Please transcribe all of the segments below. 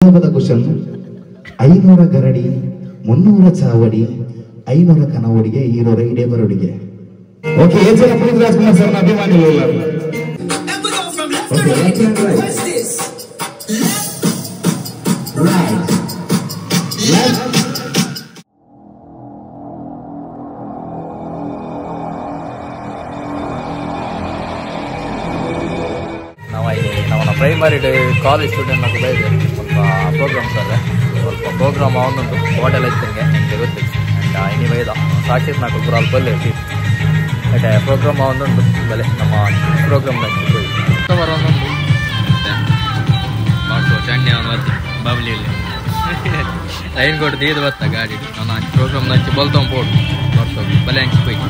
Question 500 ಗರಡಿ 300 ಚಾವಡಿ 500 ಕನವಡಿಗೆ ಈರೋರ ಇಡೇ ಬರೋಡಿಗೆ. Okay, ಏನ್ ಜನ ಪುನೀತ್ ರಾಜ್ಕುಮಾರ್ ಸರ್ ಅಭಿಮಾನಿಗಳು ನಾವು ಪ್ರೈಮರಿ ಕಾಲೇಜ್ ಸ್ಟೂಡೆಂಟ್ నాకు ಸ್ವಲ್ಪ ಪ್ರೋಗ್ರಾಮ್ಸ್ ಅವೆ ಸ್ವಲ್ಪ ಪ್ರೋಗ್ರಾಮ್ ಅವನೊಂದು ಹೋಟೆಲ್ ಐತಿಂಗೆ ನಿಮಗೆ ಗೊತ್ತಿತ್ತು ಅಂಡ್ ಎನಿವೇ ಸಾಕ್ಷಿ నాకు ಪುರಾಲ್ ಬಲ್ಲೆ అంటే ಪ್ರೋಗ್ರಾಮ್ ಅವನೊಂದು ಬಲೆ ನಮ್ಮ ಪ್ರೋಗ್ರಾಮ್ ಬರೋದು ಮಾಡ್ಸೋ ಚಣ್ಣೆ ಅವನು ಬತ್ತಿ ಬಾಬ್ಲಿಯಲ್ಲಿ ಲೈನ್ ಕೊಟ್ಟು ತೀದು ಬತ್ತ ಗಾಡಿ ನಾನು ಪ್ರೋಗ್ರಾಮ್ ನಚ್ಚಿ ಬೋಲ್ತಾಂ ಪೋಡು ಮಾಡ್ಸೋ ಬಲೆ ಹಂಚಿ ಹೋಯ್ತು.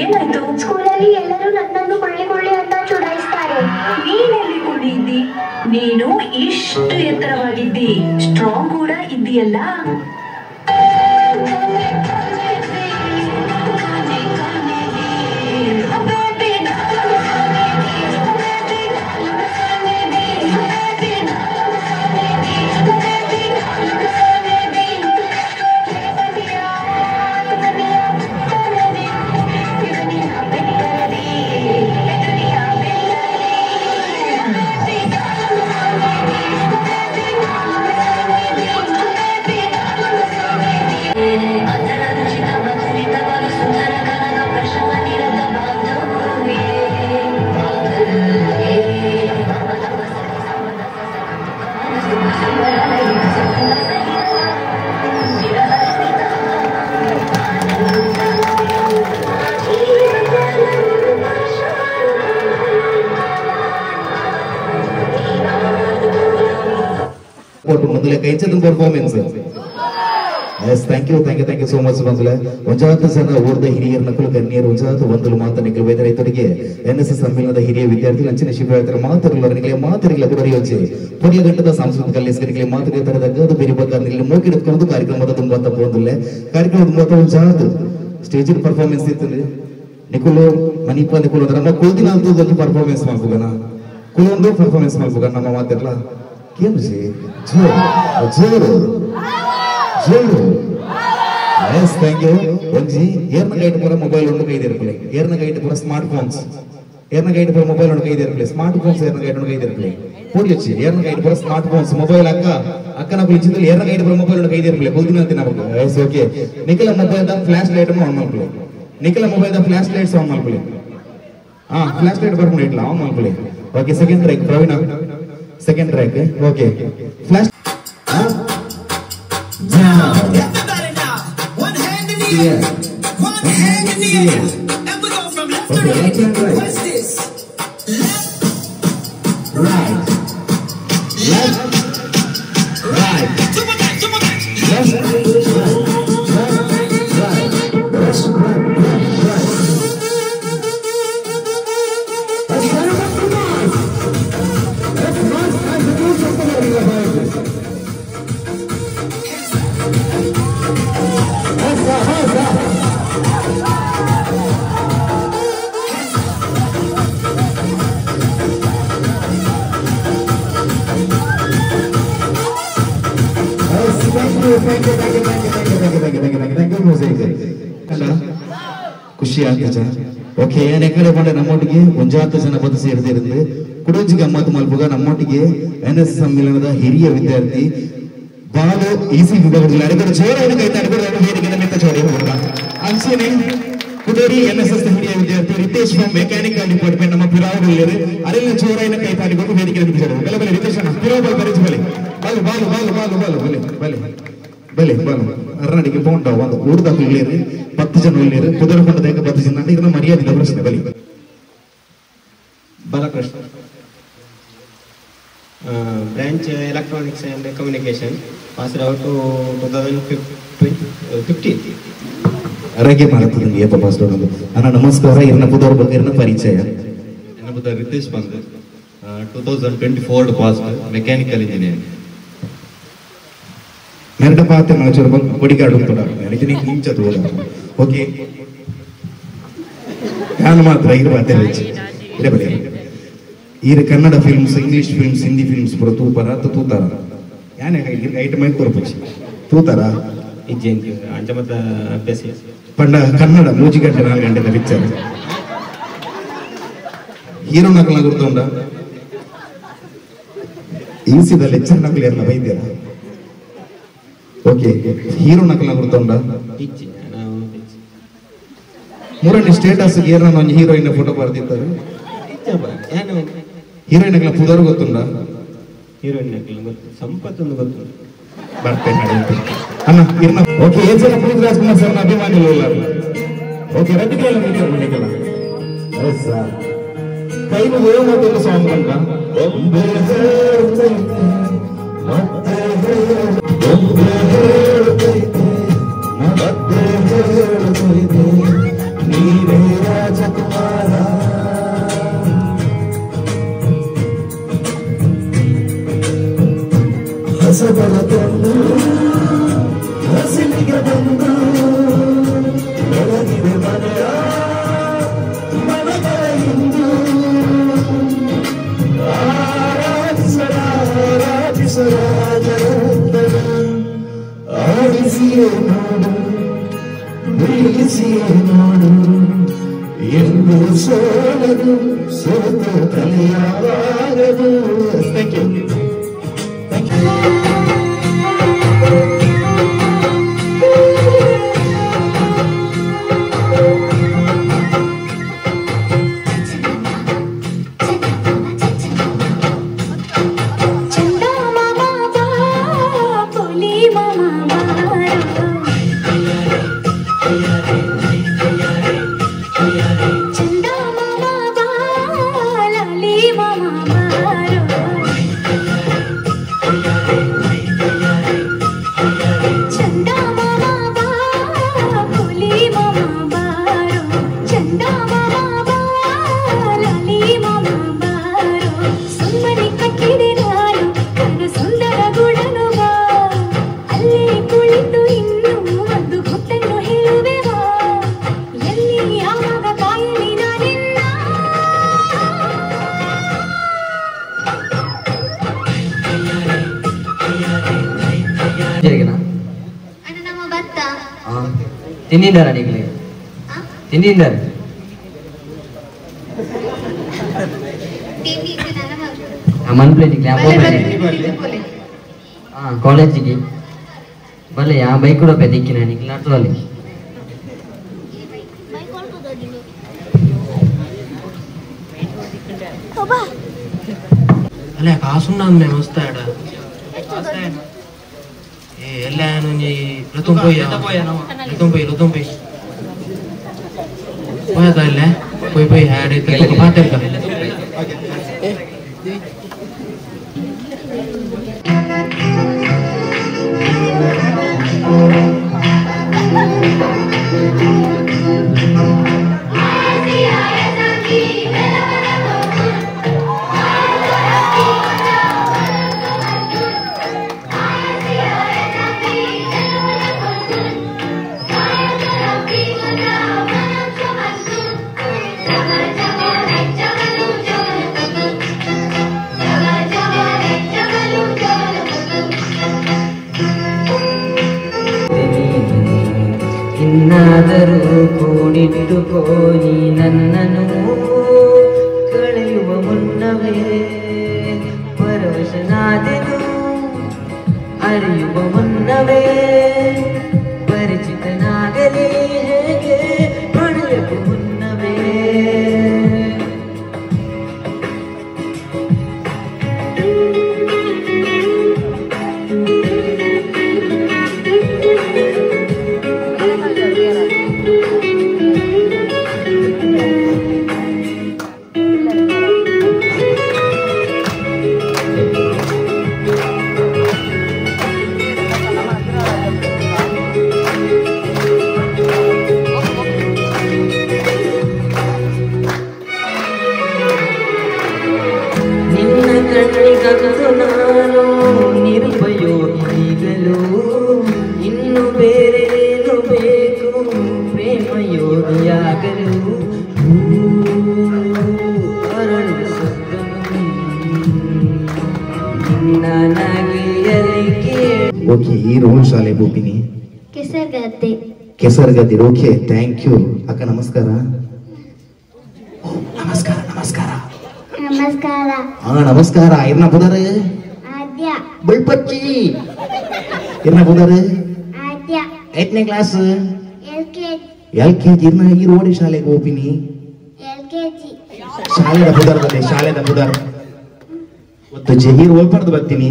ಏನಾಯ್ತು? ಸ್ಕೂಲಲ್ಲಿ ಎಲ್ಲರೂ ನನ್ನನ್ನು ಕೊಳ್ಳಿ ಅಂತ ಚುಡಾಯಿಸ್ತಾರೆ. ನೀನೆಲ್ಲಿ ಕುಡಿದ್ದಿ? ನೀನು ಇಷ್ಟು ಎತ್ತರವಾಗಿದ್ದಿ, ಸ್ಟ್ರಾಂಗ್ ಕೂಡ ಇದ್ದೀಯಲ್ಲ. ಮೊದಲೇ ಕೈ ಚಂದ performance. Yes, thank you so much. ಬಂದಲೆ ಒಂಜಾತ ಜನ ಓರ್ದ ಹಿರಿಯರ ನಕಲು ಕನ್ಯರು ಒಂಜಾತ ಒಂದಲು ಮಾತ ನಿಖಲು ವೇದ ರೈತರಿಗೆ NSS ಸಮ್ಮೇಳನದ ಹಿರಿಯ ವಿದ್ಯಾರ್ಥಿಗಳು ಅಂಚಿನ ಶಿಬಿರ ಮಾತರಿಗಳ ಗುರಿಯೋಚೆ ಪೊರ್ಲ ಗಂಟದ ಸಾಂಸ್ಕೃತಿಕ ಲೇಖಕರಿಗೆ ಮಾತುಗೆ ತರದ ಗದು ಬೇರೆ ಬಗ್ಗೆ ಮೋಕಿಡ್ಕೊಂಡು ಕಾರ್ಯಕ್ರಮದ ತುಂಬ ಬಂದಿಲ್ಲ. ಕಾರ್ಯಕ್ರಮದ ತುಂಬ ಒಂಜಾತ ಸ್ಟೇಜ್ ಪರ್ಫಾರ್ಮೆನ್ಸ್ ಇತ್ತು. ನಿಖಲು ಮನಿಪ ನಿಖಲು ನಮ್ಮ ಕೋದಿನ ಅಂತ ಪರ್ಫಾರ್ಮೆನ್ಸ್ ಮಾಡ್ಬೋದನ ಕುಲೊಂದು ಪರ್ಫಾರ್ಮೆನ್ಸ್ ಮಾಡ್ಬೋದ ನಮ್ಮ ಮಾತಿರಲ್ಲ ಕೇಮ್ ಜಿ ಜೋರು ಜೋರು. Yes, thank you. ಒಂಜಿ ಏರ್ನ ಗೈಟ್ ಪೂರ ಮೊಬೈಲ್ ಉಂಡು ಕೈದಿರ್ಪಲೆ, ಏರ್ನ ಗೈಟ್ ಪೂರ ಸ್ಮಾರ್ಟ್ ಫೋನ್ಸ್, ಏರ್ನ ಗೈಟ್ ಪೂರ ಮೊಬೈಲ್ ಉಂಡು ಕೈದಿರ್ಪಲೆ, ಸ್ಮಾರ್ಟ್ ಫೋನ್ಸ್ ಏರ್ನ ಗೈಟ್ ಉಂಡು ಕೈದಿರ್ಪಲೆ ಪೂರ್ತಿ ಏರ್ನ ಗೈಟ್ ಪೂರ ಸ್ಮಾರ್ಟ್ ಫೋನ್ಸ್ ಮೊಬೈಲ್ ಅಕ್ಕನ ಕುಳಿಚಿದಲ್ಲಿ ಏರ್ನ ಗೈಟ್ ಪೂರ ಮೊಬೈಲ್ ಉಂಡು ಕೈದಿರ್ಪಲೆ ಕೊಲ್ದಿನ ಅಂತಿನ ಬಗ್ಗೆ. Yes, okay. ನಿಖಿಲ ಮೊಬೈಲ್ ದ ಫ್ಲಾಶ್ ಲೈಟ್ ಆನ್ ಮಾಡ್ಕೊಳ್ಳಿ. ನಿಖಿಲ ಮೊಬೈಲ್ ದ ಫ್ಲಾಶ್ ಲೈಟ್ಸ್ ಆನ್ ಮಾಡ್ಕೊಳ್ಳಿ. ಫ್ಲಾಶ್ ಲೈಟ್ ಬರ್ಕೊಂಡು ಇಟ್ಲ ಆನ್ ಮಾಡ್ಕೊಳ್ಳಿ. Okay, second track Praveena, second track. Okay, flash Everybody now, one hand in the air, one hand in the air, and we go from left to right. What's this? Left, right, left, right, to my back, left, right, left, right, left, right. ಖುಷಿ ಆಗ್ತದೆ. Okay, ಏನ್ ಕಡೆ ಬಂದ್ರೆ ನಮ್ಮೊಟ್ಟಿಗೆ ಒಂಜಾತ ಜನ ಬದು ಸೇರಿದಿருந்து ಕುಡೋಜಿ ಗಮ್ಮತ್ ಮಲ್ಪುಗ ನಮ್ಮೊಟ್ಟಿಗೆ NSS ಸಮ್ಮೇಳನದ ಹಿರಿಯ ವಿದ್ಯಾರ್ಥಿ ಬಾಲು ಈಸಿ ವಿಭಾಗದಲ್ಲಿ ಅಡಿಗರು ಜೋರಾಗಿ ಕೈತಾ ಅಡಿಗರು ವೇದಿಕೆ ಮೆತ್ತ ಜೋಡಿ ಹೋಗ ಅಂಚೆನೆ ಕುಡೋರಿ NSS ಹಿರಿಯ ವಿದ್ಯಾರ್ಥಿ ರಿತೇಶ್ ಫ್ರಮ್ ಮೆಕ್ಯಾನಿಕಲ್ ಡಿಪಾರ್ಟ್ಮೆಂಟ್ ನಮ್ಮ ಪಿರಾವದಲ್ಲಿ ಅರೆಲ್ಲ ಜೋರಾಗಿ ಕೈತಾ ಅಡಿಗರು ವೇದಿಕೆ ಮೆತ್ತ ಜೋಡಿ ಬಲೆ ಬಲೆ ರಿತೇಶ್ ಅಣ್ಣ ಪಿರಾವಲ್ ಬರಿಜ್ ಬಲೆ ಬಾಲು ಬಾಲು ಬಾಲು ಬಾಲು ಬಾಲು ಬಲೆ ಬಲೆ ಬಲೆ ಅರ್ನಾಡಿಗೆ ಪೋಂಡ ಒಂದು ಊರ್ದ ಇಲ್ಲಿರು 10 ಜನ ಇಲ್ಲಿರು ಕುದುರೆಕೊಂಡದಾಗ 10 ಜನ ಅಂದ್ರೆ ಇದನ್ನ ಮರ್ಯಾದೆ ಪ್ರಶ್ನೆ ಬಲಿ Balakrishna branch electronics and communication passed out to 2015 ಆರೋಗ್ಯ ಮಾಡ್ತಿದ್ದೀನಿ ಏಪ ಪಾಸ್ ಮಾಡೋದು ಅಣ್ಣ ನಮಸ್ಕಾರ ಇರ್ನ ಪುದರ್ ಬಗ್ಗೆ ಇರ್ನ ಪರಿಚಯ ನನ್ನ ಪುದ ರಿತೇಶ್ ಬಂದು 2024 ಪಾಸ್ ಮೆಕ್ಯಾನಿಕಲ್ ಇಂಜಿನಿಯರಿಂಗ್ ಮೆರಡ ಪಾತೆ ಮನಚೂರು ಬಂದು ಕೊಡಿಗಾಡು ಕೂಡ ನನಗೆ ನಿಂಚದು ಓಕೆ ನಾನು ಮಾತ್ರ ಇರಬಾತೆ ಇರಬಲಿ ಈರ Kannada films English films Hindi films ಪುರ ತೂಪರ ತೂತಾರ ಯಾನೆ ಐಟ್ ಮೈ ಕೊರಪಚ್ಚಿ ತೂತಾರ ಇಜ್ಜೆಂಕ್ ಅಂಟಮತ ಅಭ್ಯಾಸ ಪಂಡ ಕನ್ನಡ 3 ಗಂಟೆ 4 ಗಂಟೆ ಪಿಕ್ಚರ್ ಹೀರೋ ನಕಲ ಗುರ್ತೊಂಡ ಈಸಿದ ಲೆಕ್ಚರ್ ನಕಲ ಇರಲ್ಲ ಬೈದ್ಯರ ಓಕೆ ಹೀರೋ ನಕಲ ಗುರ್ತೊಂಡ ಇಜ್ಜೆ ನಾವು ಮೂರನೇ ಸ್ಟೇಟಸ್ ಏನ ಒಂದು ಹೀರೋಯಿನ್ ಫೋಟೋ ಬರ್ದಿದ್ದಾರೆ ಇಜ್ಜಪ್ಪ ಏನು ಹೀರೋಯಿನ್ ನಕಲ ಪುದರ್ ಗೊತ್ತುಂಡ ಹೀರೋಯಿನ್ ನಕಲ ಗೊತ್ತು ಸಂಪತ್ ಒಂದು ಗೊತ್ತು ಬರ್ತೇನೆ ಅಣ್ಣ ಇರ್ನ ಓಕೆ ಏನ್ ಸಲ ಪುನೀತ್ ರಾಜ್ಕುಮಾರ್ ಸರ್ ಅಭಿಮಾನಿಗಳು ಎಲ್ಲರೂ ಓಕೆ ರತಿಗೆಲ್ಲ ಮೀಟರ್ಗಳಿಗೆಲ್ಲ ಎಸ್ ಸರ್ ಕೈಲು ಒಂದು ಸಾಂಗ್ ಅಂತ ನೀರೇ ರಾಜಕುಮಾರ ಹಸಬರ ತಂದು ಹಸಿಲಿಗೆ ಬಂದು ಬೆಳಗಿವೆ ಮನೆಯ ಮನಗಳ ಇಂದು ಆರಾಧಿಸರಾಜರಂದನ ಆಡಿಸಿಯೇ ನೋಡು ಬೀಳಿಸಿಯೇ ನೋಡು ಎಂದು ಸೋಲದು ಸೋತು ತಲೆಯಾಗದು ಥ್ಯಾಂಕ್ ಯು ತಿಂದಿದ್ದಾರ ನೀಗಲೇ ತಿಂದಿದ್ದಾರೆ ಕಾಲೇಜಿಗೆ ಬಲ್ಲ ಯಾ ಬೈಕ್ ಕೂಡ ಬೆದಿಕ್ಕಿನ ನಿಕ್ಲ ಅಟ್ರಲ್ಲಿ ಅಲ್ಲ ಕಾಸುಂಡ ಮಸ್ತ್ ಆಡ ಎಲ್ಲ ಲತುಂ ಪೋಯ್ പോയതല്ല പോയി ആഡ് പാത്തെടുക്കാം ಇನ್ನಾದರೂ ಕೂಡಿಟ್ಟುಕೋ ನೀ ನನ್ನನ್ನು ಕಳೆಯುವ ಮುನ್ನವೇ ಪರವಶನಾದೆನು ಅರಿಯುವ ಮುನ್ನವೇ ಪರಿಚಿತನಾಗಲಿ ಹೇಗೆ ಪಡೆಯಲು ಮುನ್ನವೇ ಓಕೆ ಈ ರೋಲ್ ಶಾಲೆ ಬೋಪಿನಿ ಕೆಸರ್ಗದ್ದೆ ಕೆಸರ್ಗದ್ದೆ ಓಕೆ ಥ್ಯಾಂಕ್ ಯು ಅಕ್ಕ ನಮಸ್ಕಾರ ನಮಸ್ಕಾರ ನಮಸ್ಕಾರ ನಮಸ್ಕಾರ ನಮಸ್ಕಾರ ಇರ್ನ ಬುದಾರೆ ಆದ್ಯ ಬಳ್ಪಚ್ಚಿ ಇರ್ನ ಬುದಾರೆ ಆದ್ಯ 8ನೇ ಕ್ಲಾಸ್ LKG ಇರ್ನ ಈ ರೋಡ್ ಶಾಲೆಗೆ ಬೋಪಿನಿ LKG ಶಾಲೆದ ಬುದಾರದಲ್ಲಿ ಶಾಲೆದ ಬುದಾರ ಮತ್ತು ಜಹೀರ್ ಓಲ್ಪಡ್ದು ಬರ್ತೀನಿ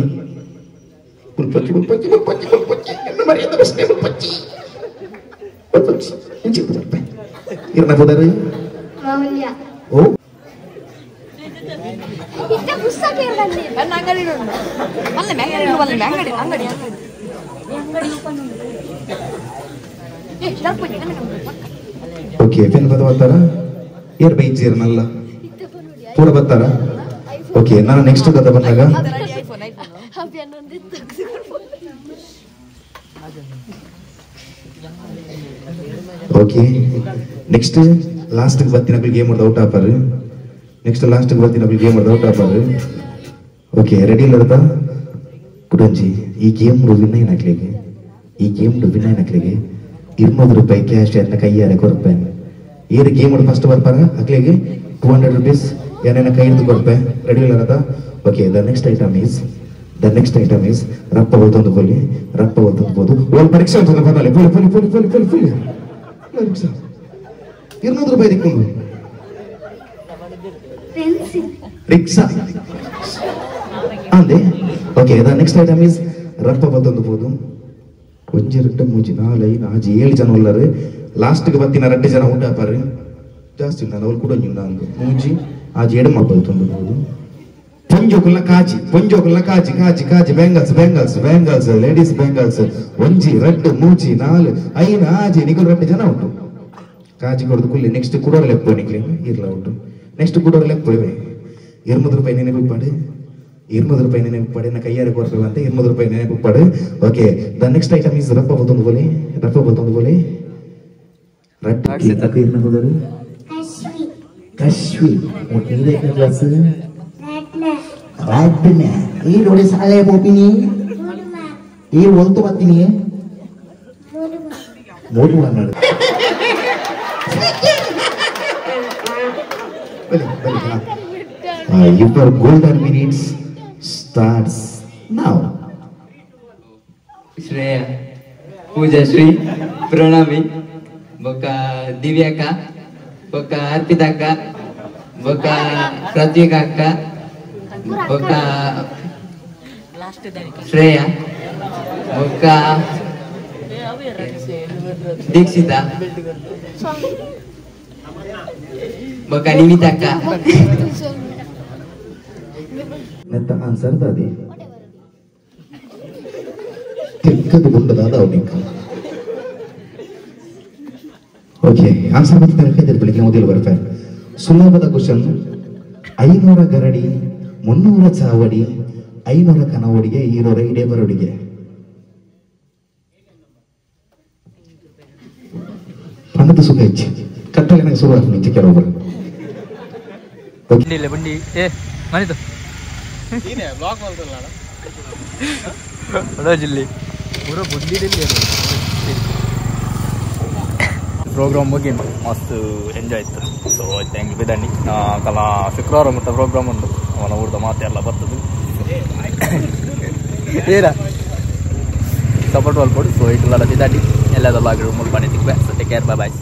ಮುಲ್ಪಚ್ಚಿ ಮುಲ್ಪಚ್ಚಿ ಮುಲ್ಪಚ್ಚಿ ಮುಲ್ಪಚ್ಚಿ ಎನ್ನ ಮರ್ಯಾದ ಬಸ್ನೆ ಮುಲ್ಪಚ್ಚಿ ಮುಲ್ಪಚ್ಚಿ ಇಂಚಿ ಬುದಾರ ಇರ್ನ ಬುದಾರೆ ಮೌಲ್ಯ ಓ ಇಷ್ಟ ಪುಸ್ತಕ ಇರಲಿ ನನ್ನ ಅಂಗಡಿ ನೋಡು ಅಲ್ಲ ಅಂಗಡಿ ಅಂಗಡಿ ಓಕೆ ಪೆನ್ ಬರ್ತಾರಾ ಏರ್ ಬೈಜಿರ್ನಲ್ಲ ಪೂರ ಬರ್ತಾರಾ ಓಕೆ ನಾನು ನೆಕ್ಸ್ಟ್ ಕಥೆ ಬಂದಾಗ ಓಕೆ ನೆಕ್ಸ್ಟ್ ಲಾಸ್ಟ್ ಬರ್ತೀನಿ ಗೇಮ್ ಔಟ್ ಆಪರ್ ನೆಕ್ಸ್ಟ್ ಲಾಸ್ಟ್ ಬರ್ತೀನಿ ಗೇಮ್ ಔಟ್ ಆಪರ್ ಓಕೆ ರೆಡಿ ಇಲ್ಲದ ಕುಡಂಜಿ ಈ ಗೇಮ್ ವಿನ್ ಏನಾಗ್ಲಿಕ್ಕೆ ಈ ಗೇಮ್ ವಿನ್ ಏನಾಗ್ಲಿಕ್ಕೆ 200 ರೂಪಾಯಿ ಕ್ಯಾಶ್ ಎನ್ನ ಕೈಯಾರೆ ಕೊಡ್ಪೆ ಏರು ಗೇಮ್ ಫಸ್ಟ್ ಬರ್ಪಾರ ಅಕ್ಲಿಗೆ 200 rupees ಏನೇನ ಕೈ ಹಿಡಿದು ಕೊಡ್ಪೆ ರೆಡಿ ಇಲ್ಲದ okay the next item is ರಪ್ಪ ಓದೊಂದು ಬೋಲಿ ರಪ್ಪ ಓದೊಂದು ಬೋದು ಒಂದು ಪರೀಕ್ಷೆ ಅಂತ ಬಂದಲ್ಲ full full full full full full ಪರೀಕ್ಷೆ 200 ರೂಪಾಯಿ ದಿಕ್ಕೊಂಡು ರಿಕ್ಷಾ ಅಂದೆ okay the next item is ರಪ್ಪ ಓದೊಂದು ಬೋದು ಒಂಜಿ 2 3 4 5 6 7 ಜನ ಉಳ್ಳರು ಲಾಸ್ಟ್ಗೆ ಬತ್ತಿನ 2 ಜನ ಉಂಟಾಪಾರು ಜಾಸ್ತಿ ನಾನು ಅವ್ರು ಕೂಡ 4 3 6 7 ಮಾಡ್ಬೋದು ಪೊಂಜೋಕುಲ್ಲ ಕಾಜಿ ಬೆಂಗಲ್ಸ್ ಲೇಡೀಸ್ ಬೆಂಗಲ್ಸ್ ಒಂಜಿ 2 3 4 5 6 ನಿಗಲ್ 2 ಜನ ಉಂಟು ಕಾಜಿ ಕೊಡದು ಕುಲ್ಲಿ ನೆಕ್ಸ್ಟ್ ಕುಡೋರ ಲೆಪ್ಪು ನಿಕ್ಲಿ ಇರ್ಲ ಉಂಟು ನೆಕ್ಸ್ಟ್ ಕುಡೋರ ಲೆಪ್ಪು 200 ರೂಪಾಯಿ ನೆನಪಿಪ್ಪಾಡು 200 ರೂಪಾಯಿ ನೆನಪಿಪ್ಪಾಡು ನಾ ಕೈಯಾರೆ ಕೊಡ್ಬೇಕಂತ 200 ರೂಪಾಯಿ ನೆನಪಿಪ್ಪಾಡು okay the next item is ರಪ್ಪ ಬತ್ತೊಂದು ಬೋಲೆ ರಟ್ಟಿ ಹೋದರು ಕಶ್ವಿ ಕ್ಲಾಸ್ ಈ ನೋಡಿ ಶಾಲೆ ಹೋಗ್ತೀನಿ ಈ ಹೊಲ್ತು ಬರ್ತೀನಿ ಮೂರು ಮಾಡು your golden minutes starts now. ಶ್ರೇಯ ಪೂಜಾಶ್ರೀ ಪ್ರಣಾಮಿ ಬೊಕ್ಕ ದಿವ್ಯಾಕ್ಕ ಬೊಕ್ಕ ಅರ್ಪಿತಕ್ಕ ಬೊಕ್ಕ ಪ್ರತ್ಯೇಕ ಅಕ್ಕ ಬೊಕ್ಕ ಶ್ರೇಯ ಬೊಕ್ಕ ದೀಕ್ಷಿತ ಬೊಕ್ಕ ನಿಮಿತಕ್ಕ ನೆತ್ತ ಆನ್ಸರ್ ದಾದಿ ತಿಕ್ಕದು ಗುಂಡದಾದ ಅವನಿಗೆ ಓಕೆ ಆನ್ಸರ್ ಮತ್ತೆ ಬೆಳಿಗ್ಗೆ ಮೊದಲು ಬರ್ತಾರೆ ಸುಲಭದ ಕ್ವಶನ್ 500 ಗರಡಿ 300 ಚಾವಡಿ 500 ಕನವಡಿಗೆ 200 ಇಡೇ ಬರೋಡಿಗೆ ಪಂಡದ ಸುಖ ಹೆಚ್ಚು ಕಟ್ಟಲೆ ನನಗೆ ಶುರುವಾಗ್ತದೆ ನಿಂಚೆ ಕೆಲವೊಬ್ಬರು ಬಂಡಿ ಏ ಮನಿತು ಜಿಲ್ಲೆ ಪೂರ ಬುದ್ಧಿದಲ್ಲಿ ಪ್ರೋಗ್ರಾಮ್ ಮುಗಿ ಮಸ್ತ್ ಎಂಜಾಯ್ ಇತ್ತು ಸೊ ಥ್ಯಾಂಕ್ ಯು ಬಿಡಣ್ಣಿ ಕಲ ಶುಕ್ರವಾರ ಮುಟ್ಟ ಪ್ರೋಗ್ರಾಮ್ ಉಂಟು ಅವನ ಊಟದ ಮಾತೆಲ್ಲ ಬರ್ತದೆ ಏನ ಸಪೋರ್ಟ್ ವಾಲ್ಕೊಡು ಸೊ ಇಟ್ಲಾಡ ತಿದ್ದಾಡಿ ಎಲ್ಲದ ಬಾಗಿಲು ಮುಲ್ಪಾಣಿ ಸಿಗ್ಬೆ ಸೊ ಟೇಕ್ ಕೇರ್ ಬೈ ಬಾಯ್